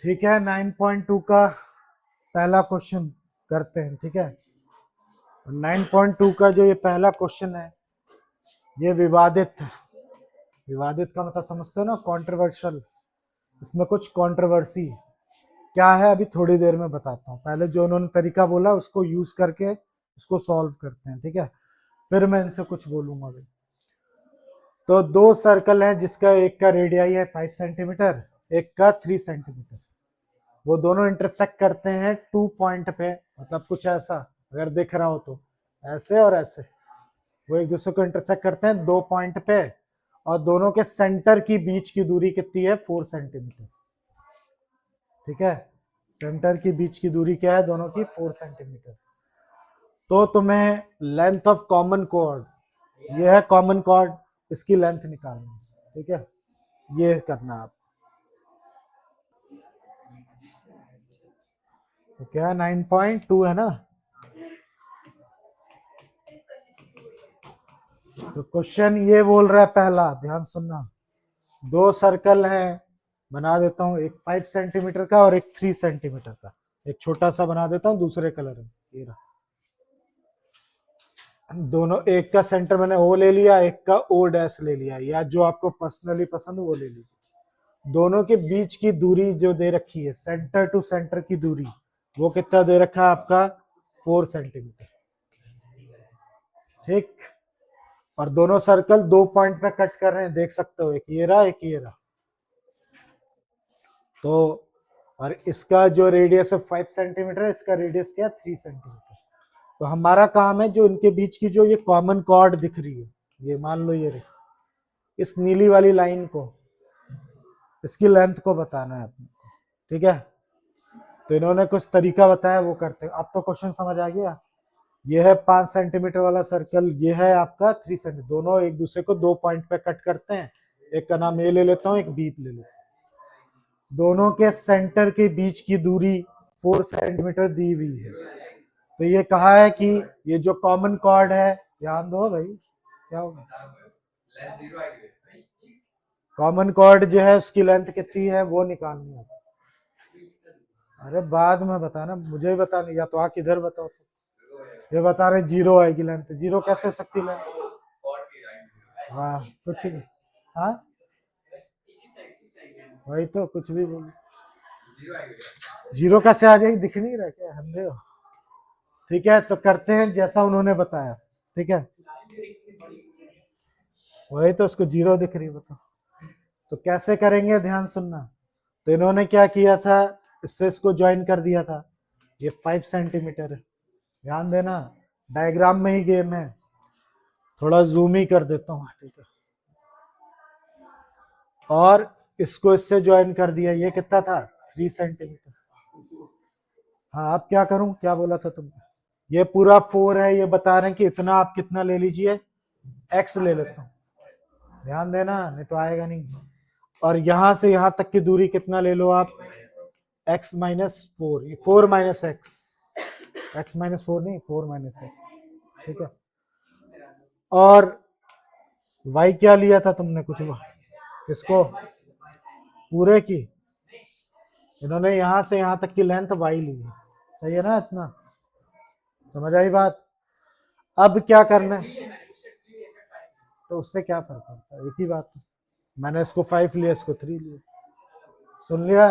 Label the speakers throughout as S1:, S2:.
S1: ठीक है, 9.2 का पहला क्वेश्चन करते हैं। ठीक है, 9.2 का जो ये पहला क्वेश्चन है ये विवादित का मतलब समझते हो ना, कंट्रोवर्शियल। इसमें कुछ कंट्रोवर्सी क्या है अभी थोड़ी देर में बताता हूँ। पहले जो उन्होंने तरीका बोला उसको यूज करके उसको सॉल्व करते हैं। ठीक है, फिर मैं इनसे कुछ बोलूंगा भाई। तो दो सर्कल हैं जिसका एक का रेडियाई है 5 सेंटीमीटर, एक का 3 सेंटीमीटर। वो दोनों इंटरसेक्ट करते हैं 2 पॉइंट पे, मतलब कुछ ऐसा अगर दिख रहा हो तो ऐसे और ऐसे, वो एक दूसरे को इंटरसेक्ट करते हैं 2 पॉइंट पे, और दोनों के सेंटर की बीच की दूरी कितनी है? 4 सेंटीमीटर। ठीक है, सेंटर की बीच की दूरी क्या है दोनों की? 4 सेंटीमीटर। तो तुम्हें लेंथ ऑफ कॉमन कॉर्ड, ये है कॉमन कॉर्ड, इसकी लेंथ निकालनी है। ठीक है, ये करना आप। तो क्या 9.2 है ना? तो क्वेश्चन ये बोल रहा है, पहला ध्यान सुनना, दो सर्कल हैं, बना देता हूँ, एक 5 सेंटीमीटर का और एक 3 सेंटीमीटर का। एक छोटा सा बना देता हूँ दूसरे कलर में, ये रहा। दोनों, एक का सेंटर मैंने ओ ले लिया, एक का ओ डैश ले लिया, या जो आपको पर्सनली पसंद वो ले लीजिए। दोनों के बीच की दूरी जो दे रखी है, सेंटर टू सेंटर की दूरी, वो कितना दे रखा है आपका? 4 सेंटीमीटर। ठीक, और दोनों सर्कल 2 पॉइंट पे कट कर रहे हैं, देख सकते हो, एक ये रहा एक ये रहा। तो और इसका जो रेडियस है 5 सेंटीमीटर, इसका रेडियस क्या? 3 सेंटीमीटर। तो हमारा काम है जो इनके बीच की जो ये कॉमन कॉर्ड दिख रही है, ये मान लो ये रही, इस नीली वाली लाइन को, इसकी लेंथ को बताना है अपने को। ठीक है, तो इन्होंने कुछ तरीका बताया, वो करते हैं। अब तो क्वेश्चन समझ आ गया। ये है 5 सेंटीमीटर वाला सर्कल, ये है आपका 3 सेंटीमीटर, दोनों एक दूसरे को 2 पॉइंट पे कट करते हैं। एक का नाम ए ले लेता हूँ, एक बी ले लेता हूँ। दोनों के सेंटर के बीच की दूरी 4 सेंटीमीटर दी हुई है। तो ये कहा है कि ये जो कॉमन कॉर्ड है, ध्यान दो भाई, क्या होगा, कॉमन कॉर्ड जो है उसकी लेंथ कितनी है वो निकालनी है। अरे बाद में बताना, मुझे ही बताना, या तो आ किधर बताओ। ये बता रहे 0 आएगी लेंथ, 0 कैसे हो सकती लेंथ? हाँ कुछ नहीं, हाँ वही तो, कुछ भी बोलो, 0 कैसे आ जाएगी? दिख नहीं रहा क्या, अंधे हो? ठीक है, तो करते हैं जैसा उन्होंने बताया। ठीक है, वही तो, उसको 0 दिख रही है, बताओ तो कैसे करेंगे, ध्यान सुनना। तो इन्होंने क्या किया था, इससे इसको ज्वाइन कर दिया था। ये 5 सेंटीमीटर है, ध्यान देना, डायग्राम में ही गेम है, थोड़ा जूम ही कर देता हूँ। ठीक है, और इसको इससे ज्वाइन कर दिया, ये कितना था? 3 सेंटीमीटर। हाँ, अब क्या करूं, क्या बोला था तुमने? ये पूरा 4 है, ये बता रहे हैं कि इतना, आप कितना ले लीजिए, x ले लेता हूं, ध्यान देना, नहीं तो आएगा नहीं। और यहां से यहां तक की दूरी कितना ले लो आप? x minus 4, 4 minus x, x minus 4 नहीं, 4 माइनस एक्स। ठीक है, और y क्या लिया था तुमने, कुछ किसको? पूरे की, इन्होंने यहां से यहां तक की लेंथ y ली है, सही है ना? इतना समझ आई बात? अब क्या करना है, तो उससे क्या फर्क पड़ता है, एक ही बात है। मैंने इसको 5 लिया, इसको 3 लिया, सुन लिया?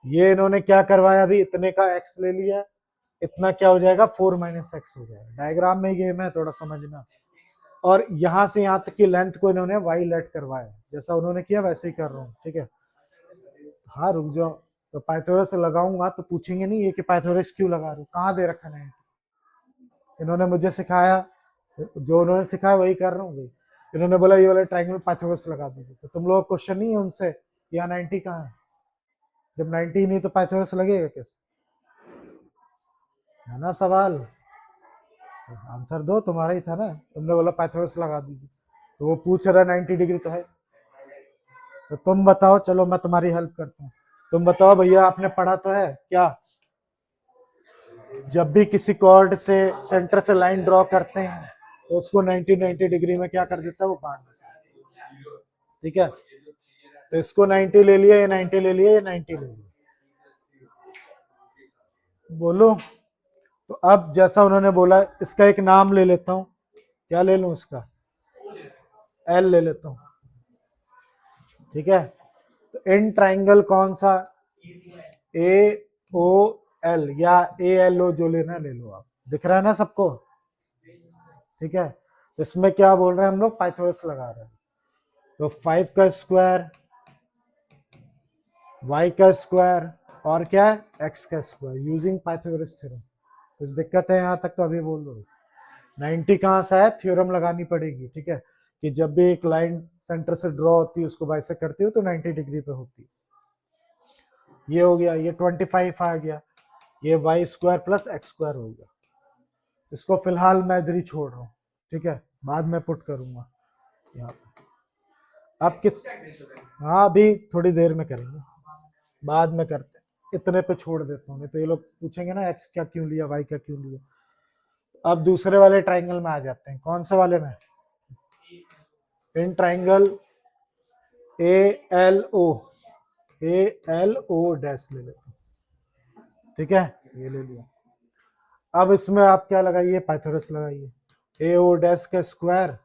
S1: ये इन्होंने क्या करवाया, अभी इतने का x ले लिया, इतना क्या हो जाएगा? 4 माइनस एक्स हो जाएगा। डायग्राम में गेम है, थोड़ा समझना। और यहां से यहां तक की लेंथ को इन्होंने y लेट करवाया, जैसा उन्होंने किया वैसे ही कर रहा हूँ। ठीक है, हाँ रुक जाओ, तो पाइथागोरस लगाऊंगा तो पूछेंगे नहीं ये कि पाइथागोरस क्यों लगा रहे हो, कहाँ दे रखा है? इन्होंने मुझे सिखाया, जो उन्होंने सिखाया वही कर रहा हूँ भाई। इन्होंने बोला ये वाला ट्राइंगल पाइथागोरस लगा दीजिए, तो तुम लोग क्वेश्चन नहीं है उनसे, यहाँ 90 कहाँ है? जब 90 नहीं तो पाइथागोरस लगेगा कैसे, है ना सवाल? आंसर दो, तुम्हारा ही था ना, तुमने बोला पाइथागोरस लगा दीजिए, तो वो पूछ रहा 90 डिग्री तो है। तो तुम बताओ, चलो मैं तुम्हारी हेल्प करता हूँ। तुम बताओ भैया, आपने पढ़ा तो है क्या, जब भी किसी कॉर्ड से सेंटर से लाइन ड्रॉ करते हैं तो उसको 90 डिग्री में क्या कर देता है, वो बांट देता है। ठीक है, तो इसको 90 ले लिया, ये 90 ले लिया, ये 90 ले लिया। बोलो। तो अब जैसा उन्होंने बोला, इसका एक नाम ले लेता हूं, क्या ले लूं इसका, एल ले लेता हूं, ठीक है। तो इन ट्राइंगल कौन सा, ए ओ एल या ए एल ओ, जो लेना ले लो आप, दिख रहा है ना सबको, ठीक है। तो इसमें क्या बोल रहे हैं हम लोग, पाइथागोरस लगा रहे हैं। तो 5 का स्क्वायर, y का स्क्वायर, और क्या है, x का स्क्वायर, यूजिंग पाइथागोरस थ्योरम। कुछ दिक्कत है यहाँ तक तो अभी बोल दो। 90 कहाँ से है, थ्योरम लगानी पड़ेगी, ठीक है, कि जब भी एक लाइन सेंटर से ड्रॉ होती है उसको बाइसेक्ट करती हो तो 90 डिग्री पे होती है। ये हो गया, ये 25 आ गया, ये Y square plus X square हो गया। इसको फिलहाल मैं इधर ही छोड़ रहा हूँ, ठीक है, बाद में पुट करूंगा यहाँ पे। अब किस, हाँ अभी थोड़ी देर में करेंगे, बाद में करते हैं, इतने पे छोड़ देता हूँ, नहीं तो ये लोग पूछेंगे ना एक्स क्या क्यों लिया, वाई क्या क्यों लिया। अब दूसरे वाले ट्राइंगल में आ जाते हैं, कौन से वाले में, in triangle A L O dash ले लेते हैं, ठीक है, ये ले लिया। अब इसमें आप क्या लगाइए, पाइथागोरस लगाइए, ए ओ डैश का स्क्वायर,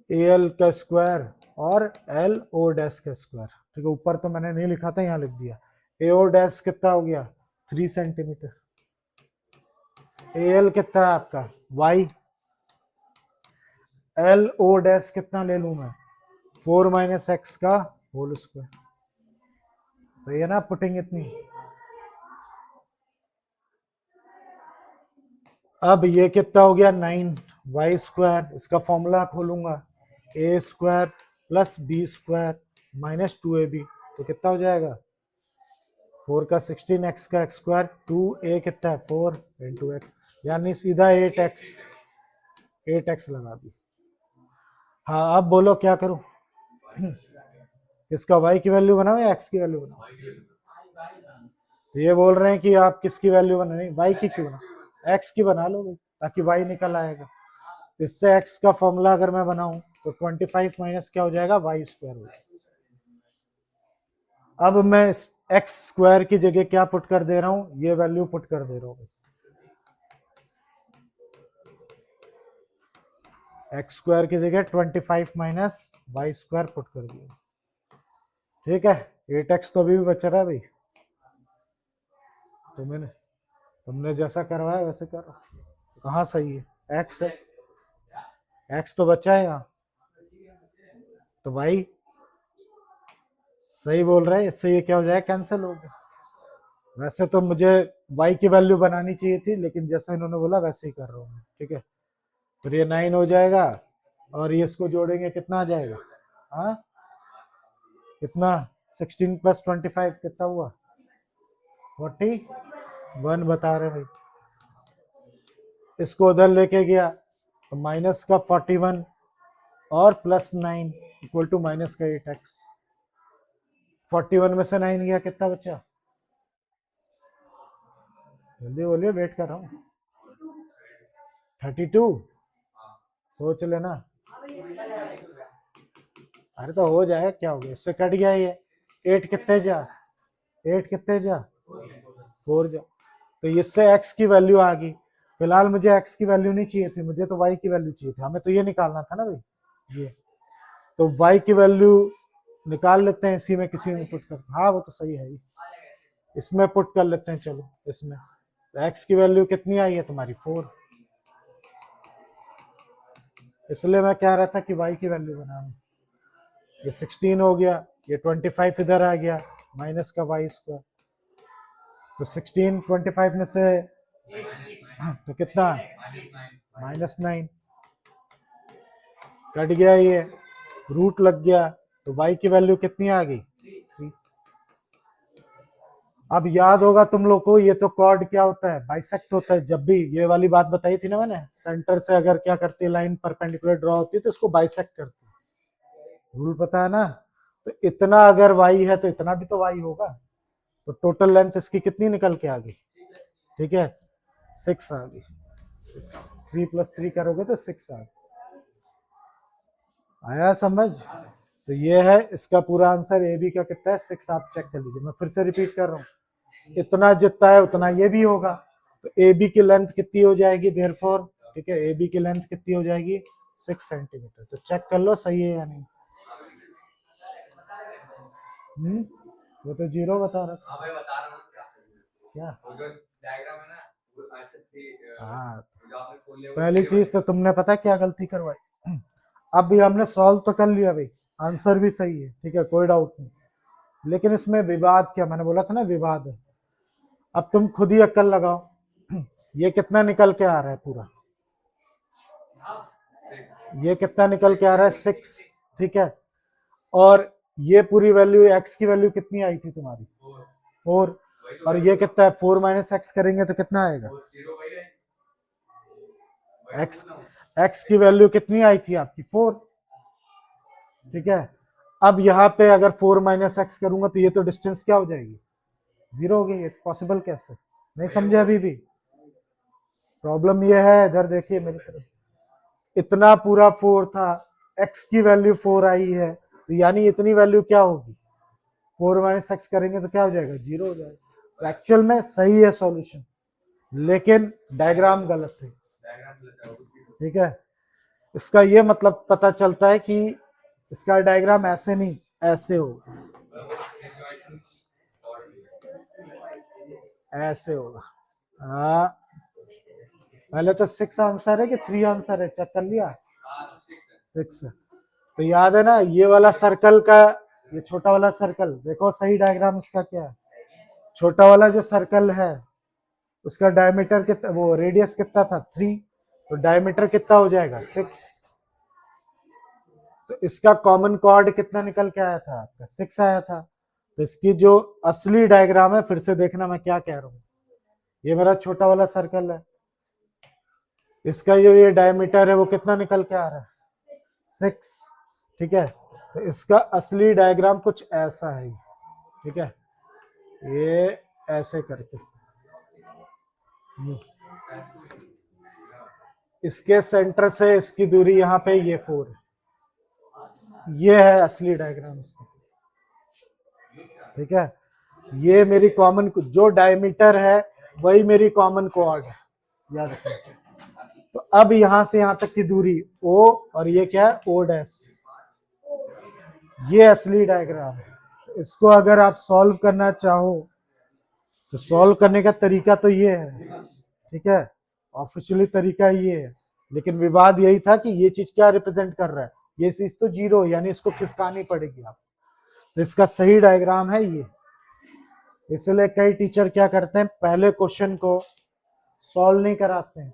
S1: ए एल का स्क्वायर और एल ओ डैश का स्क्वायर, ठीक है। ऊपर तो मैंने नहीं लिखा था, यहाँ लिख दिया। ए ओ डैश कितना हो गया, 3 सेंटीमीटर। ए एल कितना है आपका, वाई। एल ओ डैश कितना ले लूं मैं, 4 माइनस एक्स का होल स्क्वायर, सही है ना पुटिंग इतनी। अब ये कितना हो गया, 9 वाई स्क्वायर, इसका फॉर्मूला खोलूंगा, A square plus B square minus 2ab, तो कितना हो जाएगा, 4 का 16 एक्स का एक्स स्क्वायर, 2a कितना है 4 इंटू एक्स, यानी सीधा 8x लगा दी। हाँ अब बोलो क्या करूं, इसका y की वैल्यू बनाओ या x की वैल्यू बनाओ। तो ये बोल रहे हैं कि आप किसकी वैल्यू बना, नहीं y की क्यों बना, x की बना लो भाई, ताकि y निकल आएगा। तो इससे x का फॉर्मूला अगर मैं बनाऊं तो 25 माइनस क्या हो जाएगा, y स्क्वायर हो जाएगा। अब मैं इस x स्क्वायर की जगह क्या पुट कर दे रहा हूं, ये वैल्यू पुट कर दे रहा हूं, एक्स स्क्वायर की जगह 25 माइनस वाई स्क्वायर पुट कर दिया, ठीक है। 8x तो अभी भी बच रहा है भाई, तुमने जैसा करवाया वैसे करो, कहाँ सही है, x है, x तो बचा है यहाँ, तो y सही बोल रहे हैं, इससे ये क्या हो जाएगा, कैंसिल हो गया। वैसे तो मुझे y की वैल्यू बनानी चाहिए थी, लेकिन जैसा इन्होंने बोला वैसे ही कर रहा हूँ, ठीक है। फिर ये 9 हो जाएगा, और ये इसको जोड़ेंगे कितना आ जाएगा, हाँ कितना, 16 प्लस 25 कितना हुआ, 41 बता रहे भाई। इसको उधर लेके गया तो माइनस का 41 और प्लस 9 इक्वल टू माइनस का 8x। 41 में से 9 गया, कितना बचा, जल्दी बोलिए, वेट कर रहा हूँ। 32, सोच लेना, अरे तो हो जाएगा, क्या हो गया, इससे कट गया ये, 8 कितने जा, 8 कितने जा, 4 जा, तो इससे x की वैल्यू आ गई। फिलहाल मुझे x की वैल्यू नहीं चाहिए थी, मुझे तो y की वैल्यू चाहिए थी, हमें तो ये निकालना था ना भाई, ये तो y की वैल्यू निकाल लेते हैं, इसी में किसी में पुट कर, हाँ वो तो सही है, इसमें पुट कर लेते हैं, चलो इसमें। तो x की वैल्यू कितनी आई है तुम्हारी, 4, इसलिए मैं कह रहा था कि y की वैल्यू बनाना। ये 16 हो गया, ये 25 इधर आ गया, माइनस का वाई स्क्वायर, तो 16 25 में से तो कितना, -9, कट गया, ये रूट लग गया, तो y की वैल्यू कितनी आ गई, 3। अब याद होगा तुम लोग को, ये तो कॉर्ड क्या होता है, बाइसेक्ट होता है। जब भी ये वाली बात बताई थी ना मैंने, सेंटर से अगर क्या करती है, लाइन परपेंडिकुलर ड्रॉ होती है तो इसको बाइसेक्ट करती है, रूल पता है ना। तो इतना अगर y है तो इतना भी तो y होगा, तो टोटल लेंथ इसकी कितनी निकल के आ गई, ठीक है, 6 आ गई, 6, 3 + 3 करोगे तो 6 आ गई, आया समझ। तो ये है इसका पूरा आंसर, ए बी का कितना है 6, आप चेक कर लीजिए, मैं फिर से रिपीट कर रहा हूँ, इतना जितना है उतना ये भी होगा, तो ए बी की लेंथ कितनी हो जाएगी देयरफॉर, ठीक है, ए बी की लेंथ कितनी हो जाएगी 6 सेंटीमीटर। तो चेक कर लो सही है या नहीं। वो तो 0 बता रहा था।
S2: भाई बता रहा हूँ
S1: क्या
S2: वो जो डायग्राम है ना वो ऐसे थी।
S1: हाँ,
S2: जो आपने खोल लिया
S1: पहली चीज तो तुमने पता क्या गलती करवाई। अब भी हमने सॉल्व तो कर लिया भाई, आंसर भी सही है, ठीक है, कोई डाउट नहीं, लेकिन इसमें विवाद क्या, मैंने बोला था ना विवाद है। अब तुम खुद ही अक्ल लगाओ, ये कितना निकल के आ रहा है पूरा, ये कितना निकल के आ रहा है 6, ठीक है, और ये पूरी वैल्यू एक्स की वैल्यू कितनी आई थी तुम्हारी 4, और ये कितना है 4 माइनस एक्स करेंगे तो कितना आएगा एक्स की वैल्यू कितनी आई थी आपकी 4, ठीक है। अब यहाँ पे अगर 4 माइनस एक्स करूंगा तो ये तो डिस्टेंस क्या हो जाएगी 0 हो गई, पॉसिबल कैसे, नहीं समझे अभी भी। प्रॉब्लम ये है, इधर देखिए मेरी तरफ, इतना पूरा 4 था, x की वैल्यू 4 आई है, तो यानी इतनी वैल्यू क्या होगी 4 माइनस एक्स करेंगे तो क्या हो जाएगा 0 हो जाएगा। तो एक्चुअल में सही है सॉल्यूशन, लेकिन डायग्राम गलत है, ठीक है। इसका ये मतलब पता चलता है कि इसका डायग्राम ऐसे नहीं ऐसे होगा, ऐसे होगा। हाँ, पहले तो 6 आंसर है कि 3 आंसर है, चेक कर लिया 6 है। तो याद है ना ये वाला सर्कल का, ये छोटा वाला सर्कल देखो सही डायग्राम इसका क्या है, छोटा वाला जो सर्कल है उसका डायमीटर कितना, वो रेडियस कितना था 3, तो डायमीटर कितना हो जाएगा 6, तो इसका कॉमन कॉर्ड कितना निकल के आया था आपका 6 आया था। तो इसकी जो असली डायग्राम है, फिर से देखना मैं क्या कह रहा हूँ, ये मेरा छोटा वाला सर्कल है, इसका जो ये डायमीटर है वो कितना निकल के आ रहा है 6, ठीक है। तो इसका असली डायग्राम कुछ ऐसा है, ठीक है, ये ऐसे करके, इसके सेंटर से इसकी दूरी यहाँ पे ये 4 है, ये है असली डायग्राम इसका, ठीक है। ये मेरी कॉमन जो डायमीटर है वही मेरी कॉमन कॉर्ड है, याद रखना। तो अब यहां से यहां तक की दूरी O, और ये क्या है O डैश, ये असली डायग्राम है। इसको अगर आप सॉल्व करना चाहो तो सॉल्व करने का तरीका तो ये है, ठीक है, ऑफिशियली तरीका ये है, लेकिन विवाद यही था कि ये चीज क्या रिप्रेजेंट कर रहा है, ये चीज तो 0, यानी इसको खिसकानी पड़ेगी आप। तो इसका सही डायग्राम है ये, इसलिए कई टीचर क्या करते हैं पहले क्वेश्चन को सॉल्व नहीं कराते हैं,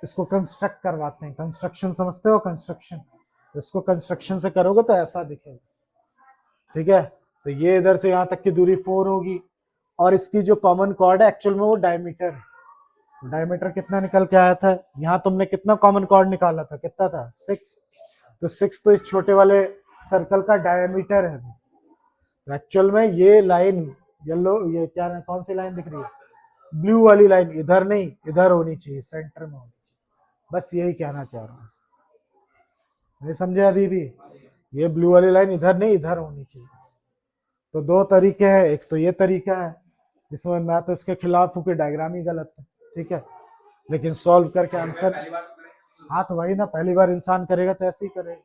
S1: इसको कंस्ट्रक्ट करवाते हैं। कंस्ट्रक्शन समझते हो, कंस्ट्रक्शन, इसको कंस्ट्रक्शन से करोगे तो ऐसा दिखेगा, ठीक है। तो ये इधर से यहां तक की दूरी 4 होगी, और इसकी जो कॉमन कॉर्ड है एक्चुअल में वो डायमीटर है। डायमीटर कितना निकल के आया था, यहाँ तुमने कितना कॉमन कॉर्ड निकाला था, कितना था 6, तो 6 तो इस छोटे वाले सर्कल का डायमीटर है। तो एक्चुअल में ये लाइन येलो, ये क्या कौन सी लाइन दिख रही है, ब्लू वाली लाइन, इधर नहीं इधर होनी चाहिए, सेंटर में होनी चाहिए, बस यही कहना चाह रहा हूँ, नहीं समझे अभी भी, ये ब्लू वाली लाइन इधर नहीं इधर होनी चाहिए। तो दो तरीके हैं, एक तो ये तरीका है जिसमें मैं तो इसके खिलाफ हूँ कि डायग्राम ही गलत है, ठीक है, लेकिन सॉल्व करके आंसर, हाँ तो वही ना, पहली बार इंसान करेगा तो ऐसे ही करेगा,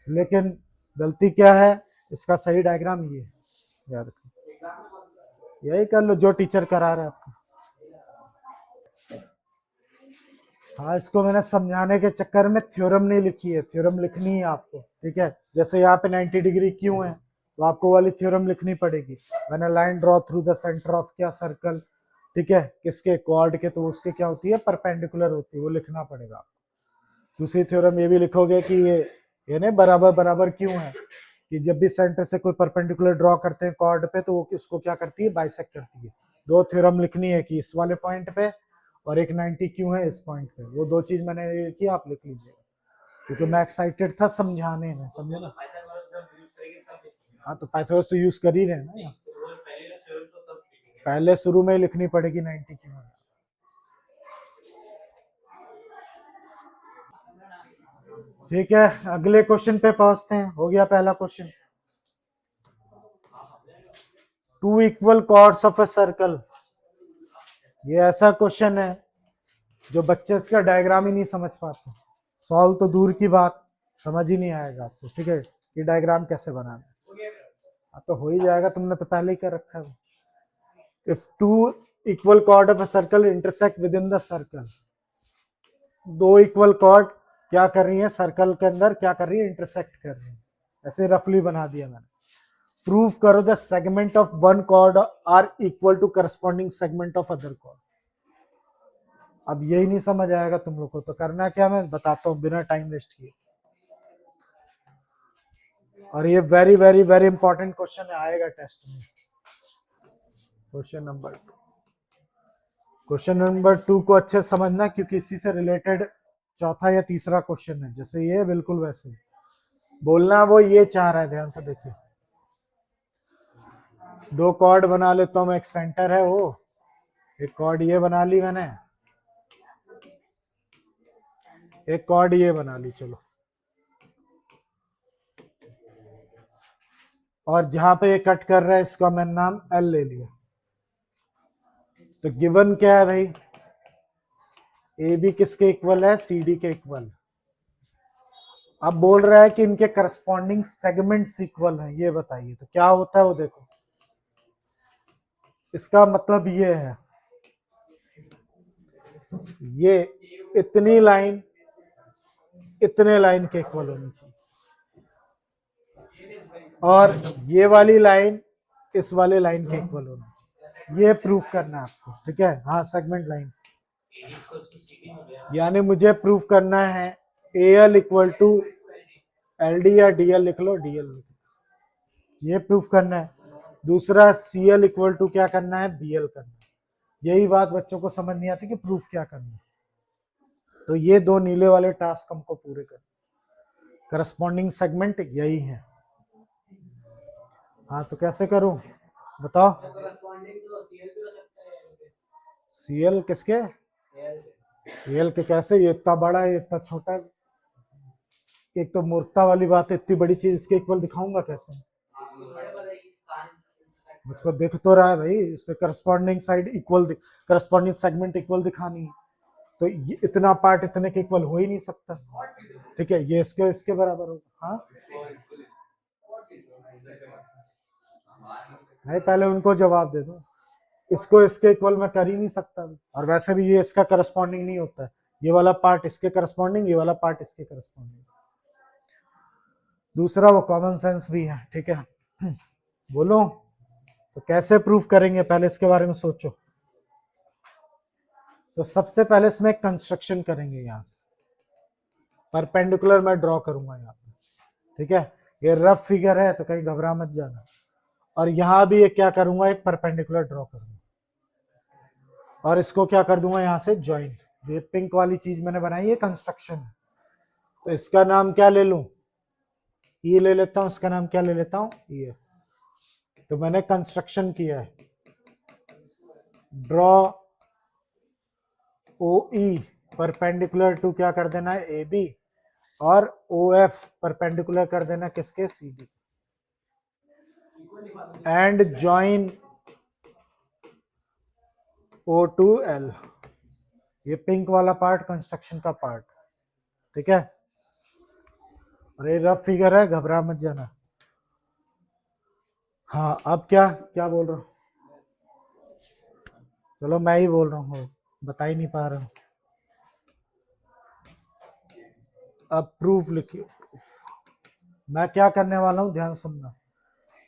S1: लेकिन गलती क्या है, इसका सही डायग्राम ये याद रखो, यही कर लो जो टीचर करा रहा है आपको। हाँ, इसको मैंने समझाने के चक्कर में थ्योरम नहीं लिखी है, थ्योरम लिखनी है आपको, ठीक है। जैसे यहाँ पे 90 डिग्री क्यों है, तो आपको वाली थ्योरम लिखनी पड़ेगी, मैंने line draw through the centre of क्या सर्कल, ठीक है, किसके कॉर्ड के, तो उसके क्या होती है परपेंडिकुलर होती है, वो लिखना पड़ेगा आपको। दूसरी थ्योरम ये भी लिखोगे कि ये नहीं बराबर बराबर क्यों है, कि जब भी सेंटर से कोई परपेंडिकुलर ड्रॉ करते हैं कॉर्ड पे तो वो उसको क्या करती है बाइसेक्ट करती है। दो थ्योरम लिखनी है कि इस वाले पॉइंट पे, और एक 90 क्यों है इस पॉइंट पे, वो दो चीज मैंने लिखी, आप लिख लीजिएगा, क्योंकि मैं एक्साइटेड था समझाने में, समझे ना। हाँ तो पाइथागोरस तो यूज कर ही रहे हैं ना, पहले शुरू में लिखनी पड़ेगी 90 क्यों है। ठीक है, अगले क्वेश्चन पे पहुंचते हैं, हो गया पहला question. Two equal chords of a circle, ये ऐसा क्वेश्चन है जो बच्चे इसका डायग्राम ही नहीं समझ पाते, सॉल्व तो दूर की बात, समझ ही नहीं आएगा आपको, ठीक है, ये डायग्राम कैसे बनाना है। तो हो ही जाएगा, तुमने तो पहले ही कर रखा है। If two equal cord of a circle intersect within the circle, दो इक्वल कॉर्ड क्या कर रही है सर्कल के अंदर, क्या कर रही है, इंटरसेक्ट कर रही है, ऐसे रफली बना दिया मैंने। प्रूव करो the segment of one chord are equal to corresponding segment of other chord. अब यही नहीं समझ आएगा तुम लोग को, तो करना क्या मैं बताता हूं बिना टाइम वेस्ट किए। और ये very very very important question आएगा टेस्ट में। क्वेश्चन नंबर 2 को अच्छे से समझना, क्योंकि इसी से रिलेटेड चौथा या तीसरा क्वेश्चन है, जैसे ये बिल्कुल वैसे ही बोलना, वो ये चाह रहा है, ध्यान से देखिए। दो कॉर्ड बना लेता हूं मैं, एक सेंटर है वो, एक कॉर्ड ये बना ली मैंने, एक कॉर्ड ये बना ली, चलो, और जहां पे ये कट कर रहा है इसका मैंने नाम एल ले लिया। तो गिवन क्या है भाई, ए बी किसके इक्वल है, सी डी के इक्वल। अब बोल रहा है कि इनके करस्पॉन्डिंग सेगमेंट्स इक्वल हैं, ये बताइए तो क्या होता है वो देखो। इसका मतलब ये है, ये इतनी लाइन इतने लाइन के इक्वल होनी चाहिए, और ये वाली लाइन इस वाले लाइन के इक्वल होनी चाहिए, ये प्रूफ करना है आपको, ठीक है। हाँ, सेगमेंट लाइन, यानी मुझे प्रूफ करना है A L equal to L D, या डी एल लिख लो, डी एल, ये प्रूफ करना है। दूसरा सी एल इक्वल टू क्या करना है, बी एल करना है। यही बात बच्चों को समझ नहीं आती कि प्रूफ क्या करना है। तो ये दो नीले वाले टास्क हमको पूरे करना, करस्पॉन्डिंग सेगमेंट यही है। हाँ, तो कैसे करूं बताओ। सी एल किसके, एल के कैसे, ये इतना बड़ा है, ये इतना छोटा है। एक तो मूर्खता वाली बात है, इतनी बड़ी चीज इसके इक्वल दिखाऊंगा कैसे, मुझको दिख तो रहा है भाई, इसके corresponding side equal, corresponding segment equal दिखानी है, तो ये इतना पार्ट इतने के इक्वल हो ही नहीं सकता, ठीक है, ये इसके इसके बराबर होगा। हाँ नहीं, पहले उनको जवाब दे दो, इसको इसके इक्वल मैं कर ही नहीं सकता, और वैसे भी ये इसका करस्पॉन्डिंग नहीं होता है, ये वाला पार्ट इसके करस्पॉन्डिंग, ये वाला पार्ट इसके करस्पॉन्डिंग। दूसरा वो कॉमन सेंस भी है, ठीक है। बोलो, तो कैसे प्रूफ करेंगे, पहले इसके बारे में सोचो। तो सबसे पहले इसमें कंस्ट्रक्शन करेंगे, यहां से परपेंडिकुलर मैं ड्रॉ करूंगा यहाँ पे, ठीक है। ये रफ फिगर है तो कहीं घबरा मत जाना, और यहां भी ये क्या करूंगा, एक परपेंडिकुलर ड्रॉ करूंगा, और इसको क्या कर दूंगा यहां से ज्वाइंट। ये पिंक वाली चीज मैंने बनाई है कंस्ट्रक्शन, तो इसका नाम क्या ले लूं, ये ले लेता हूं, इसका नाम क्या ले लेता हूं, ये। तो मैंने कंस्ट्रक्शन किया है, draw O E perpendicular to क्या कर देना है, ए बी, और ओ एफ परपेंडिकुलर कर देना किसके, C D, and join O to L. ये पिंक वाला पार्ट कंस्ट्रक्शन का पार्ट, ठीक है। और ये रफ फिगर है, घबरा मत जाना। हाँ, अब क्या क्या बोल रहा हूँ, चलो मैं ही बोल रहा हूँ, बता ही नहीं पा रहा हूँ। अब प्रूफ लिखिए, मैं क्या करने वाला हूँ, ध्यान सुनना।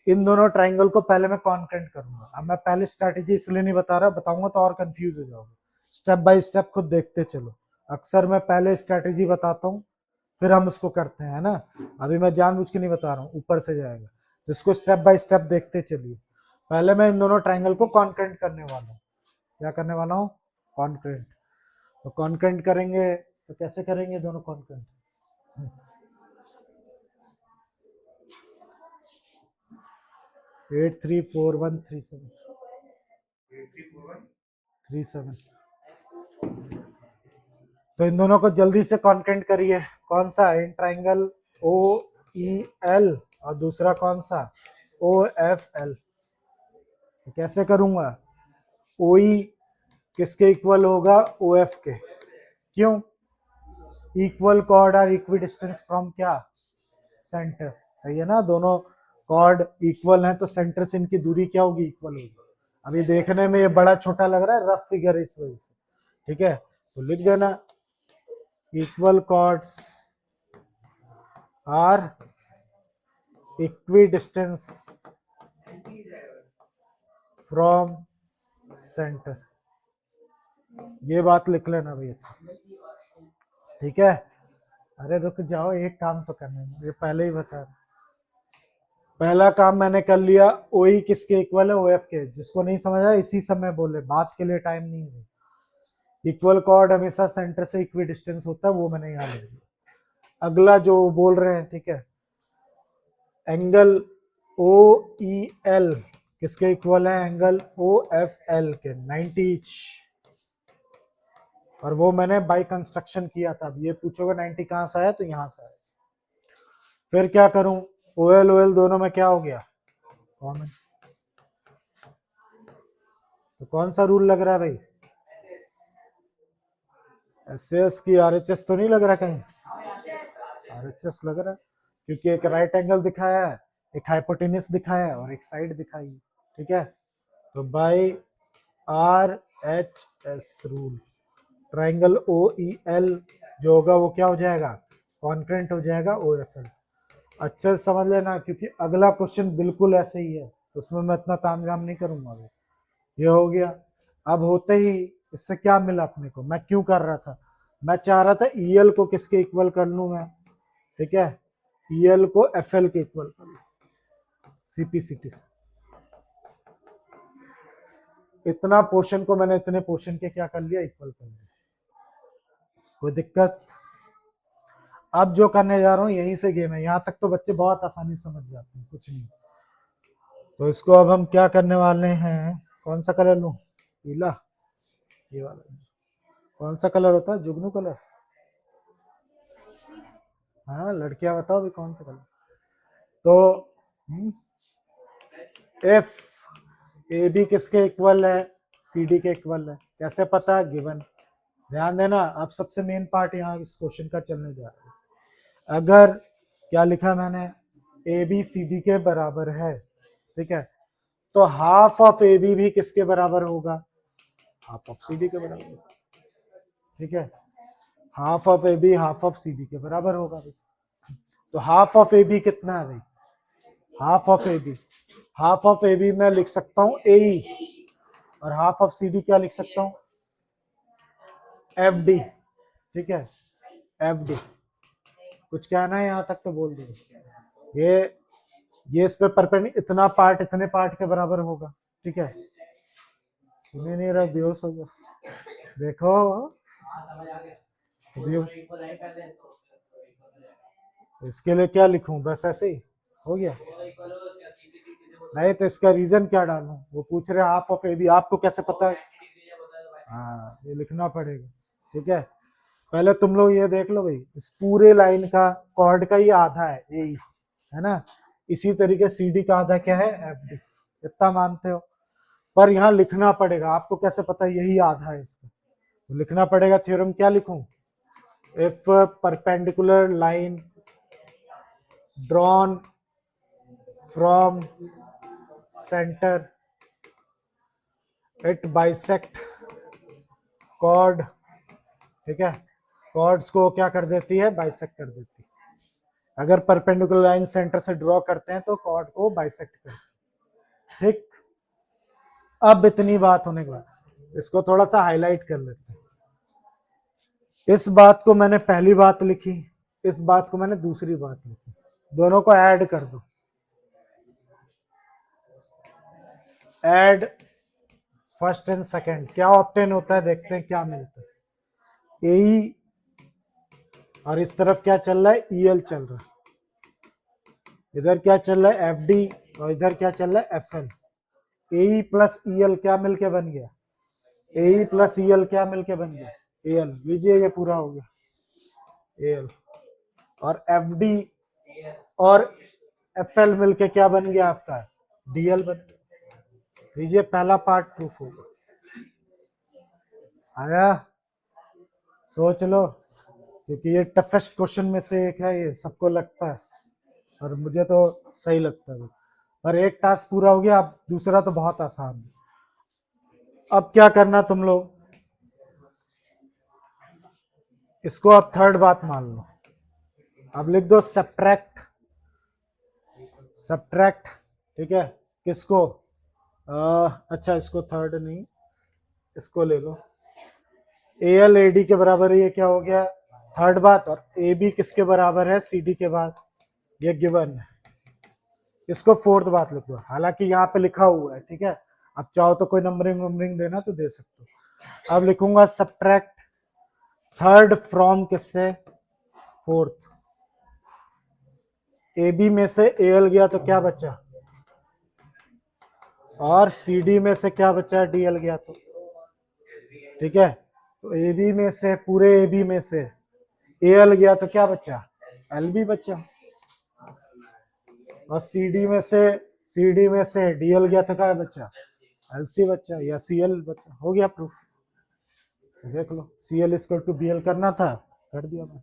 S1: इन दोनों ट्राइंगल को पहले मैं कॉन्करेंट करूंगा। अब मैं पहले स्ट्रैटेजी इसलिए नहीं बता रहा, बताऊंगा तो और कंफ्यूज हो जाओगे। स्टेप बाय स्टेप खुद देखते चलो। अक्सर मैं पहले स्ट्रैटेजी बताता हूँ, फिर हम उसको करते हैं, ना। अभी मैं जानबूझ के नहीं बता रहा हूँ, ऊपर से जाएगा, तो इसको स्टेप बाय स्टेप देखते चलिए। पहले मैं इन दोनों ट्राइंगल को कॉन्करेंट करने वाला हूँ। क्या करने वाला हूँ, कॉन्करेंट। तो कॉन्करेंट करेंगे तो कैसे करेंगे दोनों कॉन्करेंट, 834137 तो इन दोनों को जल्दी से कॉन्करेंट करिए। कौन सा, in triangle O E L, और दूसरा कौन सा, ओ एफ एल। तो कैसे करूंगा? OE किसके इक्वल होगा? OF के। क्यों? Equal chord are equidistance from क्या? सेंटर। सही है ना? दोनों कॉर्ड इक्वल हैं तो सेंटर से इनकी दूरी क्या होगी? इक्वल होगी। अभी देखने में ये बड़ा छोटा लग रहा है, रफ फिगर इस वजह से। ठीक है, तो लिख देना equal chords are equidistance from centre. ये बात लिख लेना भाई अच्छा। ठीक है, अरे रुक जाओ, एक काम तो करने दो, ये पहले ही बता रहा। पहला काम मैंने कर लिया, OE किसके इक्वल है? OF के। जिसको नहीं समझ आया इसी समय बोले, बात के लिए टाइम नहीं है। इक्वल कॉर्ड हमेशा सेंटर से इक्वी डिस्टेंस होता है, वो मैंने यहाँ लिख दिया। अगला जो बोल रहे हैं, ठीक है, एंगल OEL किसके इक्वल है? एंगल OFL के, 90 ईच। और वो मैंने बाई कंस्ट्रक्शन किया था। अब ये पूछोगे 90 कहां से आया? तो यहां से आया। फिर क्या करूं? OL दोनों में क्या हो गया? कॉमन। तो कौन सा रूल लग रहा है भाई? SS की RHS तो नहीं लग रहा कहीं? RHS लग रहा है, क्योंकि एक राइट एंगल दिखाया है, एक हाइपोटेनस दिखाया है और एक साइड दिखाई है। ठीक है, तो by RHS rule triangle OEL जो होगा वो क्या हो जाएगा? कॉन्करेंट हो जाएगा OFL। अच्छे से समझ लेना, क्योंकि अगला क्वेश्चन बिल्कुल ऐसे ही है, तो उसमें मैं इतना तामझाम नहीं करूंगा अभी। ये हो गया। अब होते ही इससे क्या मिला अपने को? मैं क्यों कर रहा था? मैं चाह रहा था EL को किसके इक्वल कर लूं मैं? ठीक है, EL को FL के इक्वल कर लूं, CPCT से। इतना पोर्शन को मैंने इतने पोर्शन के क्या कर लिया? इक्वल कर लिया। कोई दिक्कत? अब जो करने जा रहा हूँ यहीं से गेम है, यहां तक तो बच्चे बहुत आसानी समझ जाते हैं, कुछ नहीं। तो इसको अब हम क्या करने वाले हैं? कौन सा कलर लूं? पीला, ये वाला। कौन सा कलर होता है? जुगनू कलर। हाँ लड़कियां बताओ भी कौन सा कलर। तो F AB किसके इक्वल है? CD के इक्वल है। कैसे पता? गिवन। ध्यान देना, अब सबसे मेन पार्ट यहाँ इस क्वेश्चन का चलने जा रहा है। अगर क्या लिखा मैंने? AB CD के बराबर है, ठीक है, तो हाफ ऑफ AB भी किसके बराबर होगा? हाफ ऑफ CD के बराबर होगा। ठीक है, half of AB half of CD के बराबर होगा भाई। तो हाफ ऑफ AB कितना है भाई? हाफ ऑफ AB मैं लिख सकता हूं AE, और हाफ ऑफ CD क्या लिख सकता हूं? FD। ठीक है, FD। कुछ कहना है यहां तक तो बोल दो। ये इस पे परपेंडिकुलर इतना पार्ट इतने पार्ट के बराबर होगा। ठीक है, सुने नहीं रहा, बेहोश हो गया। देखो बेहोश। इसके लिए क्या लिखूं? बस ऐसे ही हो गया? नहीं तो इसका रीजन क्या डालूं? वो पूछ रहे हाफ ऑफ AB, आपको कैसे पता है? हाँ ये लिखना पड़ेगा। ठीक है, पहले तुम लोग ये देख लो भाई, इस पूरे लाइन का कॉर्ड का ही आधा है AE, है ना? इसी तरीके CD का आधा क्या है? FD। इतना मानते हो? पर यहाँ लिखना पड़ेगा, आपको कैसे पता यही आधा है इसका? तो लिखना पड़ेगा। थ्योरम क्या लिखूं? If perpendicular line drawn from centre it bisect chord. ठीक है, कॉर्ड्स को क्या कर देती है? बाइसेक्ट कर देती है। अगर परपेंडिकुलर लाइन सेंटर से ड्रॉ करते हैं तो कॉर्ड को बाइसेक्ट करते हैं। ठीक, अब इतनी बात होने के बाद इसको थोड़ा सा हाईलाइट कर लेते हैं। इस बात को मैंने पहली बात लिखी, इस बात को मैंने दूसरी बात लिखी, दोनों को ऐड कर दो। ऐड फर्स्ट एंड सेकंड, क्या ऑब्टेन होता है? देखते हैं क्या मिलता है। AE और इस तरफ क्या चल रहा है? EL चल रहा है। इधर क्या चल रहा है? FD, और इधर क्या चल रहा है? FL। AE प्लस EL क्या मिलके बन गया? AE प्लस EL क्या मिलके बन गया? AL। लीजिए ये पूरा हो गया AL, और FD और FL मिलके क्या बन गया आपका? DL बन गया। लीजिए पहला पार्ट प्रूफ होगा। आया, सोच लो, क्योंकि ये टफेस्ट क्वेश्चन में से एक है, ये सबको लगता है और मुझे तो सही लगता है। पर एक टास्क पूरा हो गया, अब दूसरा तो बहुत आसान है। अब क्या करना तुम लोग, इसको अब थर्ड बात मान लो। अब लिख दो सब्ट्रैक्ट, सब्ट्रैक्ट, ठीक है, किसको, अच्छा इसको थर्ड नहीं, इसको ले लो। AL AD के बराबर है, ये क्या हो गया, थर्ड बात। और AB किसके बराबर है, CD के बाद, ये गिवन है। इसको फोर्थ बात लिख दो, हालांकि यहाँ पे लिखा हुआ है, ठीक है। अब चाहो तो कोई नंबरिंग वंबरिंग देना तो दे सकते हो। अब लिखूंगा सब्ट्रैक्ट थर्ड फ्रॉम किससे, फोर्थ। AB में से AL गया तो क्या बचा, और CD में से क्या बचा, DL गया तो, ठीक है। तो AB में से, पूरे AB में से AL गया तो क्या बचा, LB बचा। और CD में से DL गया तो क्या बचा, LC बचा या CL बचा। हो गया प्रूफ, देख लो। CL इक्वल टू BL करना था, कर दिया मैं।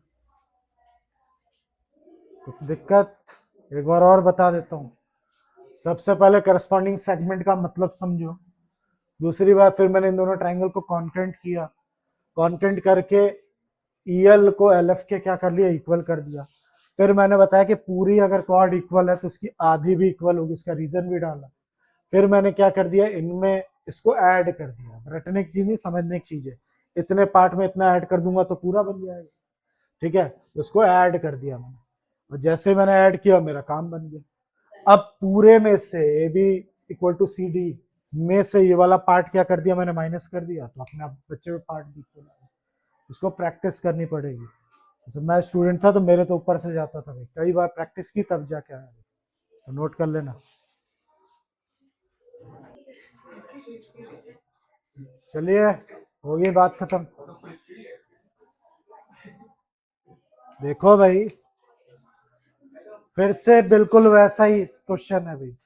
S1: कुछ दिक्कत, एक बार और बता देता हूँ। सबसे पहले करस्पॉन्डिंग सेगमेंट का मतलब समझो। दूसरी बार फिर मैंने इन दोनों ट्रायंगल को कॉन्करेंट किया, कॉन्करेंट करके EL को LF के क्या कर लिया, इक्वल कर दिया। फिर मैंने बताया कि पूरी अगर कॉर्ड इक्वल है तो उसकी आधी भी इक्वल होगी, उसका रीजन भी डाला। फिर मैंने क्या कर दिया, इनमें इसको ऐड कर दिया। रटने की चीज नहीं, समझने की चीज है। इतने पार्ट में इतना ऐड कर दूंगा तो पूरा बन जाएगा, ठीक है। उसको ऐड कर दिया मैंने, और जैसे मैंने ऐड किया मेरा काम बन गया। अब पूरे में से AB इक्वल टू CD में से ये वाला पार्ट क्या कर दिया मैंने, माइनस कर दिया, तो अपने आप बच्चे हुए पार्ट भी इक्वल आया। इसको प्रैक्टिस करनी पड़ेगी। जैसे मैं स्टूडेंट था तो मेरे तो ऊपर से जाता था भाई, कई बार प्रैक्टिस की तब जाके आया, तो नोट कर लेना। चलिए, हो गई बात खत्म। देखो भाई, फिर से बिल्कुल वैसा ही क्वेश्चन है भाई।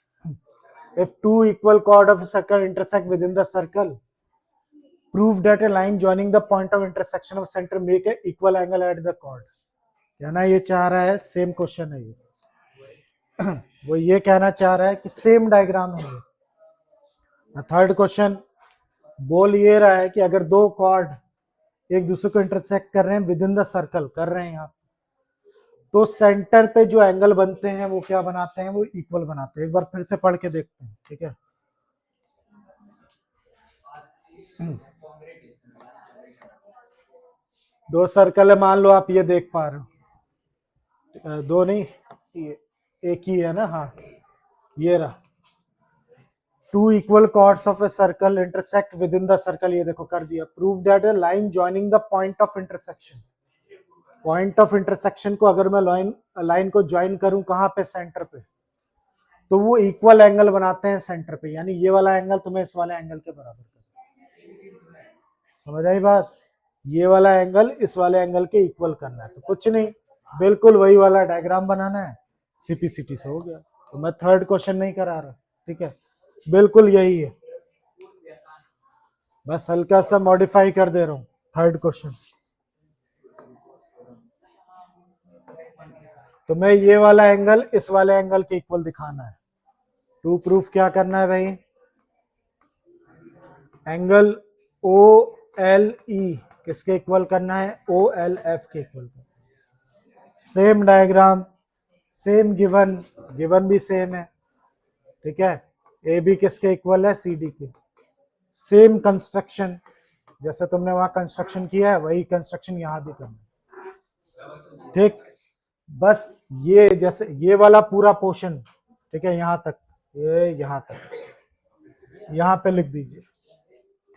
S1: If two equal chord of a circle intersect within the circle, prove that a line joining the point of intersection of center make a equal angle at the chord। कहना ये चाह रहा है, सेम क्वेश्चन है ये। वो ये कहना चाह रहा है कि सेम डायग्राम है ये। थर्ड क्वेश्चन बोल ये रहा है कि अगर दो कॉर्ड एक दूसरे को इंटरसेक्ट कर रहे हैं विद इन द सर्कल कर रहे हैं यहाँ, तो सेंटर पे जो एंगल बनते हैं वो क्या बनाते हैं, वो इक्वल बनाते हैं। एक बार फिर से पढ़ के देखते हैं, ठीक है। दो सर्कल है, मान लो आप ये देख पा रहे हो, दो नहीं, एक ही है ना, हाँ ये रहा। Two equal chords of a circle intersect within the circle, ये देखो कर दिया। Prove that a line joining the point of intersection, point of intersection को अगर मैं लाइन को ज्वाइन करूं कहां पे, सेंटर पे, तो वो इक्वल एंगल बनाते हैं सेंटर पे। यानी ये वाला एंगल तुम्हें इस वाले एंगल के बराबर करना, समझ आई बात। ये वाला एंगल इस वाले एंगल के इक्वल करना है, तो कुछ नहीं, बिल्कुल वही वाला डायग्राम बनाना है, CPCT से हो गया। तो मैं थर्ड क्वेश्चन नहीं करा रहा, ठीक है, बिल्कुल यही है, बस हल्का सा मॉडिफाई कर दे रहा हूं। थर्ड क्वेश्चन तो मैं ये वाला एंगल इस वाले एंगल के इक्वल दिखाना है। टू प्रूफ क्या करना है भाई, एंगल OLE किसके इक्वल करना है, OLF के इक्वल करना है। Same diagram, same given, given भी सेम है, ठीक है। AB किसके इक्वल है, CD के। सेम कंस्ट्रक्शन, जैसे तुमने वहां कंस्ट्रक्शन किया है वही कंस्ट्रक्शन यहां भी करना है, ठीक। बस ये जैसे ये वाला पूरा पोर्शन, ठीक है, यहां तक, ये यहां तक, यहां पे लिख दीजिए,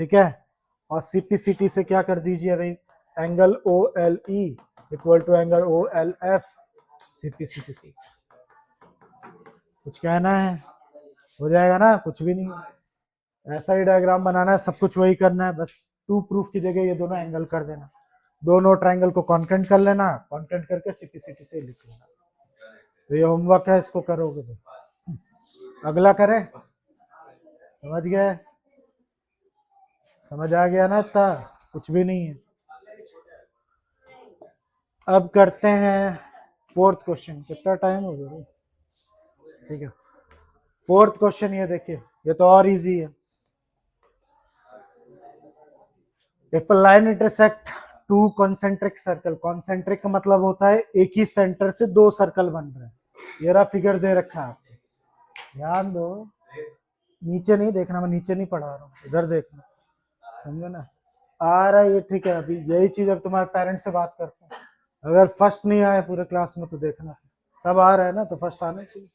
S1: ठीक है। और CPCT से क्या कर दीजिए भाई, angle OLE equal to angle OLF, CPCT से। कुछ कहना है, हो जाएगा ना, कुछ भी नहीं। ऐसा ही डायग्राम बनाना है, सब कुछ वही करना है, बस टू प्रूफ की जगह ये दोनों एंगल कर देना। दोनों ट्रायंगल को कॉन्करेंट कर लेना, कॉन्करेंट करके CPCT से लिख लेना। तो ये होमवर्क है, इसको करोगे तो। अगला करें, समझ गए? समझ आ गया ना? इतना कुछ भी नहीं है। अब करते हैं फोर्थ क्वेश्चन। कितना टाइम हो गया? ठीक है, फोर्थ क्वेश्चन ये देखिए, ये तो और इजी है। If a line intersect to concentric circle, concentric का मतलब होता है एक ही सेंटर से दो सर्कल बन रहे हैं। ये रहा फिगर दे रखा है आपको, ध्यान दो, नीचे नहीं देखना, मैं नीचे नहीं पढ़ा रहा हूँ, इधर देखना, समझे ना? आ रहा है ये, ठीक है। अभी यही चीज अब तुम्हारे पेरेंट्स से बात करते हैं। अगर फर्स्ट नहीं आए पूरे क्लास में तो देखना, सब आ रहा है ना तो फर्स्ट आना चाहिए।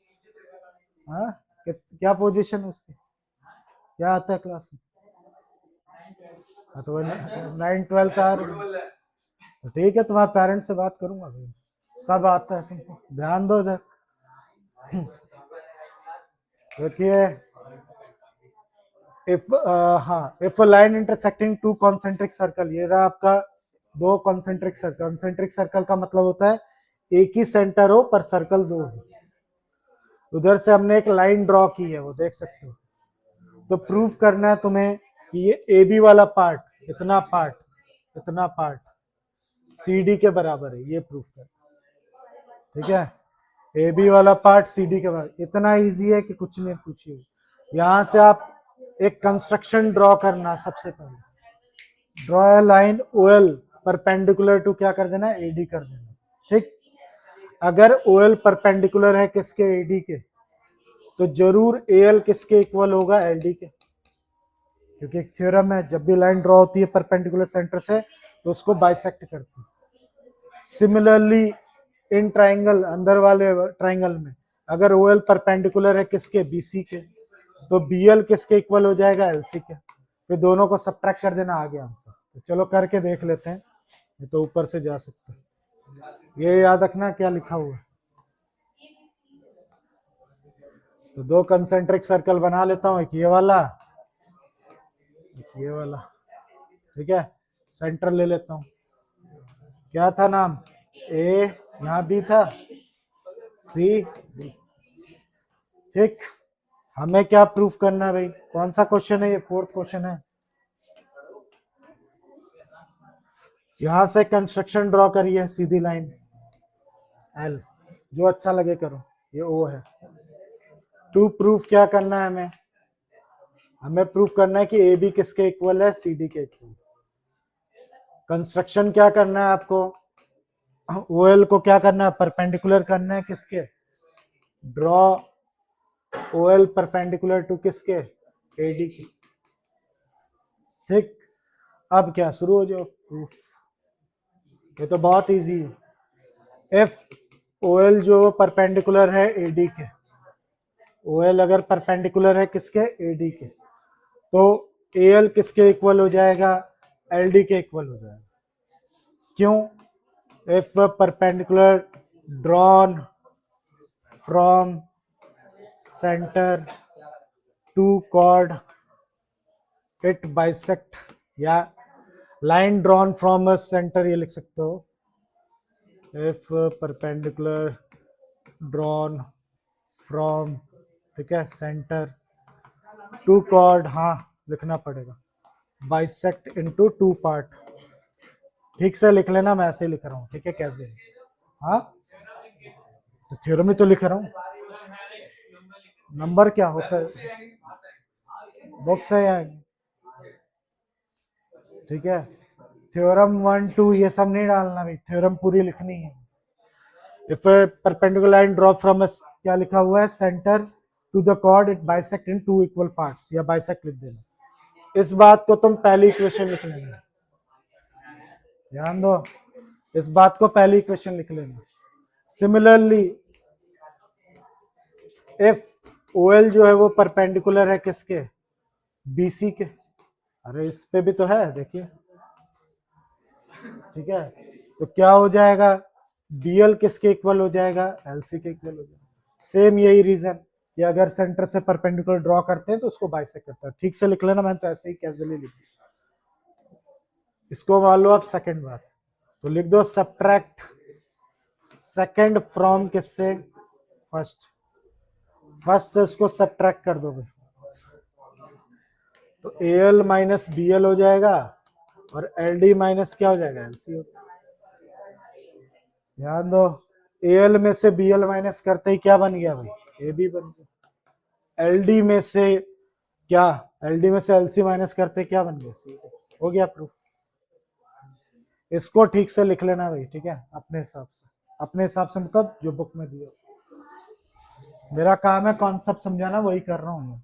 S1: हाँ, क्या पोजीशन है उसकी, क्या आता है क्लास में? हाँ तो 9 12 आ रहे हैं, तो ठीक है, तुम्हारे पेरेंट्स से बात करूंगा भाई, सब आता है तुमको, ध्यान दो इधर। देखिए, इफ हाँ, if a line intersecting two concentric circle, ये रहा आपका दो कॉन्सेंट्रिक सर्कल। कॉन्सेंट्रिक सर्कल का मतलब होता है एक ही सेंटर हो पर सर्कल दो हो। उधर से हमने एक लाइन ड्रॉ की है, वो देख सकते हो। तो प्रूफ करना है तुम्हें कि ये ए बी वाला पार्ट, इतना पार्ट सी डी के बराबर है, ये प्रूफ कर, ठीक है? ए बी वाला पार्ट सी डी के बराबर, इतना इजी है कि कुछ नहीं पूछिए। यहां से आप एक कंस्ट्रक्शन ड्रॉ करना, सबसे पहले draw a line O L perpendicular to क्या कर देना, ए डी कर देना, ठीक? अगर ओ एल परपेंडिकुलर है किसके, ए डी के, तो जरूर ए एल किसके इक्वल होगा, एल डी के, क्योंकि एक थ्योरम है, जब भी लाइन ड्रॉ होती है परपेंडिकुलर सेंटर से तो उसको बाइसेक्ट करती है। सिमिलरली इन ट्राइंगल, अंदर वाले ट्राइंगल में अगर ओ एल परपेंडिकुलर है किसके, बी सी के, तो बी एल किसके इक्वल हो जाएगा, एल सी के। फिर दोनों को सब्ट्रैक्ट कर देना, आ गया आंसर। तो चलो करके देख लेते हैं, ये तो ऊपर से जा सकते हैं। ये याद रखना क्या लिखा हुआ है। तो दो कंसेंट्रिक सर्कल बना लेता हूं, एक ये वाला, एक ये वाला, ठीक है? सेंटर ले लेता हूं, क्या था नाम, ए, यहां बी था, सी, ठीक। हमें क्या प्रूफ करना है भाई, कौन सा क्वेश्चन है ये, फोर्थ क्वेश्चन है। यहां से कंस्ट्रक्शन ड्रॉ करिए, सीधी लाइन एल, जो अच्छा लगे करो, ये ओ है। टू प्रूफ क्या करना है हमें, हमें प्रूफ करना है कि ए बी किसके इक्वल है, सी डी के इक्वल। कंस्ट्रक्शन क्या करना है आपको, ओ एल को क्या करना है, परपेंडिकुलर करना है किसके, draw O L perpendicular to किसके, ए डी के, ठीक। अब क्या, शुरू हो जाओ प्रूफ, ये तो बहुत इजी है। एफ ओ एल जो परपेंडिकुलर है ए डी के, ओ एल अगर परपेंडिकुलर है किसके, ए डी के, तो ए एल किसके इक्वल हो जाएगा, एल डी के इक्वल हो जाएगा। क्यों, if perpendicular drawn from centre to chord it bisect, या line drawn from a centre, ये लिख सकते हो, इफ परपेंडिकुलर ड्रॉन फ्रॉम, ठीक है, सेंटर टू कॉर्ड, हाँ लिखना पड़ेगा, बाइसेक्ट इनटू टू पार्ट। ठीक से लिख लेना, मैं ऐसे ही लिख रहा हूँ, ठीक है, कैसे, हाँ तो थ्योरम ही तो लिख रहा हूँ। नंबर क्या होता है, बॉक्स है या, ठीक है, थ्योरम 1 2 ये सब नहीं डालना भाई, थ्योरम पूरी लिखनी है। If perpendicular line draw from क्या लिखा हुआ है, centre to the chord it bisect into equal parts, या बाइसेक्ट लिख देना। इस बात को तुम पहली इक्वेशन लिख लेना, ध्यान दो, इस बात को पहली इक्वेशन लिख लेना। सिमिलरली इफ ओ एल जो है वो परपेंडिकुलर है किसके, बी सी के, अरे इस पे भी तो है देखिए, ठीक है, तो क्या हो जाएगा, बी एल किसके इक्वल हो जाएगा, एल सी के इक्वल हो जाएगा। सेम यही रीजन कि अगर सेंटर से परपेंडिकुलर ड्रॉ करते हैं तो उसको बाइसेक्ट करता है। ठीक से लिख लेना, मैंने तो ऐसे ही कैजुअली लिख दिया। इसको मान लो आप सेकंड बार, तो लिख दो सब्ट्रैक्ट सेकंड फ्रॉम किससे, फर्स्ट, फर्स्ट से उसको सब्ट्रैक्ट कर दो भाई, तो एल माइनस बी एल हो जाएगा और एल डी माइनस क्या हो जाएगा, एल सी हो जाएगा। ध्यान दो, एल में से बी एल माइनस करते ही क्या बन गया भाई, ए बी बन गया। एल डी में से क्या, एल डी में से एल सी माइनस करते क्या बन गया, सी। हो गया प्रूफ। इसको ठीक से लिख लेना भाई, ठीक है, अपने हिसाब से, अपने हिसाब से मतलब जो बुक में दिया। मेरा काम है कॉन्सेप्ट समझाना, वही कर रहा हूँ मैं।